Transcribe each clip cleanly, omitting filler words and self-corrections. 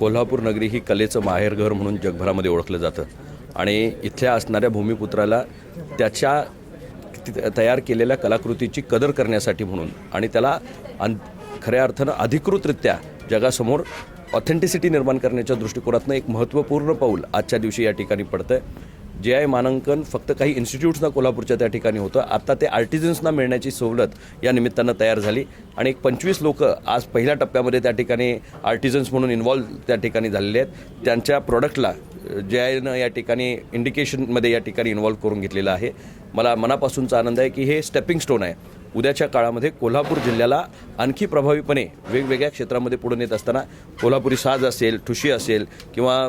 कोल्हापूर नगरी ही कलेचं माहेरघर म्हणून जगभरामध्ये ओळखलं जातं आणि इथल्या असणाऱ्या भूमिपुत्राला त्याच्या तयार केलेल्या कलाकृतीची कदर करण्यासाठी म्हणून आणि त्याला खऱ्या अर्थानं अधिकृतरित्या जगासमोर ऑथेंटिसिटी निर्माण करण्याच्या दृष्टिकोनातून एक महत्त्वपूर्ण पाऊल आजच्या दिवशी या ठिकाणी पडतं आहे. GI मानांकन फक्त काही इन्स्टिट्यूट्सना कोल्हापूरच्या त्या ठिकाणी होतं, आता ते आर्टिझन्सना मिळण्याची सवलत या निमित्तानं तयार झाली आणि एक 25 लोक आज पहिल्या टप्प्यामध्ये त्या ठिकाणी आर्टिझन्स म्हणून इन्व्हॉल्व त्या ठिकाणी झालेले आहेत. त्यांच्या प्रोडक्टला GIनं या ठिकाणी इंडिकेशनमध्ये या ठिकाणी इन्व्हॉल्व करून घेतलेलं आहे. मला मनापासूनचा आनंद आहे की हे स्टेपिंग स्टोन आहे. उद्याच्या काळामध्ये कोल्हापूर जिल्ह्याला आणखी प्रभावीपणे वेगवेगळ्या क्षेत्रामध्ये पुढे नेत असताना कोल्हापुरी साज असेल, ठुशी असेल किंवा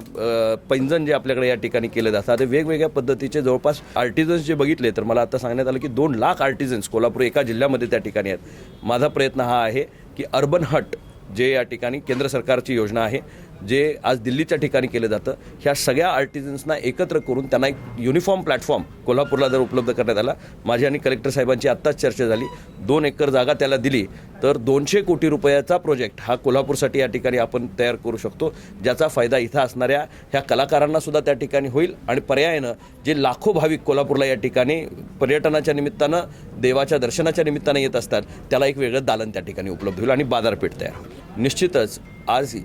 पैंजण जे आपल्याकडे या ठिकाणी केले जातात ते वेगवेगळ्या पद्धतीचे जवळपास आर्टिझन्स जे बघितले तर मला आता सांगण्यात आलं की 2 लाख आर्टिझन्स कोल्हापूर एका जिल्ह्यामध्ये त्या ठिकाणी आहेत. माझा प्रयत्न हा आहे की अर्बन हट जे या ठिकाणी केंद्र सरकारची योजना आहे, जे आज दिल्लीच्या ठिकाणी केलं जातं, ह्या सगळ्या आर्टिझन्सना एकत्र करून त्यांना एक युनिफॉर्म प्लॅटफॉर्म कोल्हापूरला जर उपलब्ध करण्यात आला. माझी आणि कलेक्टर साहेबांची आत्ताच चर्चा झाली. 2 एकर जागा त्याला दिली तर 200 कोटी रुपयाचा प्रोजेक्ट हा कोल्हापूरसाठी या ठिकाणी आपण तयार करू शकतो, ज्याचा फायदा इथं असणाऱ्या ह्या कलाकारांना सुद्धा त्या ठिकाणी होईल आणि पर्यायानं जे लाखो भाविक कोल्हापूरला या ठिकाणी पर्यटनाच्या निमित्तानं, देवाच्या दर्शनाच्या निमित्तानं येत असतात, त्याला एक वेगळं दालन त्या ठिकाणी उपलब्ध होईल आणि बाजारपेठ तयार होईल. निश्चितच आज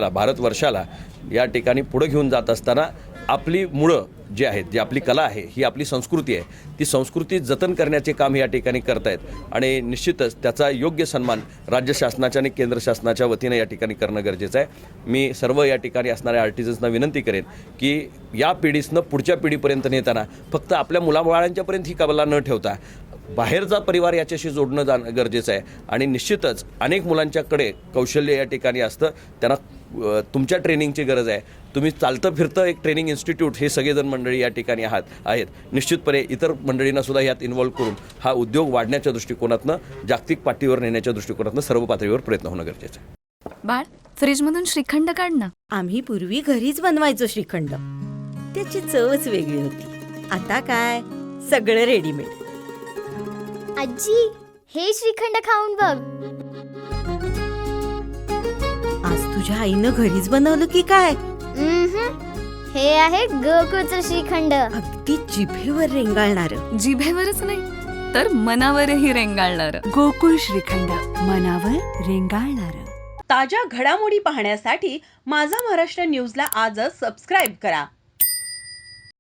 भारतवर्षाला या ठिकाणी पुढे घेऊन जात असताना आपली मुळं जे आहेत, जी आपली कला आहे, ही आपली संस्कृती आहे, ती संस्कृती जतन करण्याचे काम या ठिकाणी करतायत आणि निश्चितच त्याचा योग्य सन्मान राज्य शासनाच्या आणि केंद्र शासनाच्या वतीनं या ठिकाणी करणं गरजेचं आहे. मी सर्व या ठिकाणी असणाऱ्या आर्टिझन्सना विनंती करेन की या पिढीसनं पुढच्या पिढीपर्यंत नेताना फक्त आपल्या मुलाबाळांच्यापर्यंत ही कला न ठेवता बाहेरचा परिवार याच्याशी जोडणं गरजेचं आहे आणि निश्चितच अनेक मुलांच्याकडे कौशल्य या ठिकाणी असतं, त्यांना तुमच्या ट्रेनिंगची गरज आहे. तुम्ही चालतं फिरतं एक ट्रेनिंग इन्स्टिट्यूट हे सगळेजण मंडळी या ठिकाणी आहेत. निश्चितपणे इतर मंडळींना सुद्धा यात इन्व्हॉल्व करून हा उद्योग वाढण्याच्या दृष्टिकोनातनं, जागतिक पातळीवर नेण्याच्या दृष्टिकोनातनं सर्व पातळीवर प्रयत्न होणं गरजेचं आहे. बाळ, फ्रीजमधून श्रीखंड काढ ना. आम्ही पूर्वी घरीच बनवायचो श्रीखंड, त्याची चवच वेगळी होती. आता काय सगळं रेडीमेड. आजी, हे श्रीखंड खाऊन बघ. आज तुझ्या आईनं घरीच बनवलं की काय? हे आहे गोकुळचं श्रीखंड. अगदी जिभेवर रेंगाळणार. जिभेवरच नाही तर मनावरही रेंगाळणार. गोकुळ श्रीखंड, मनावर रेंगाळणार. ताज्या घडामोडी पाहण्यासाठी माझा महाराष्ट्र न्यूजला आजच सबस्क्राईब करा.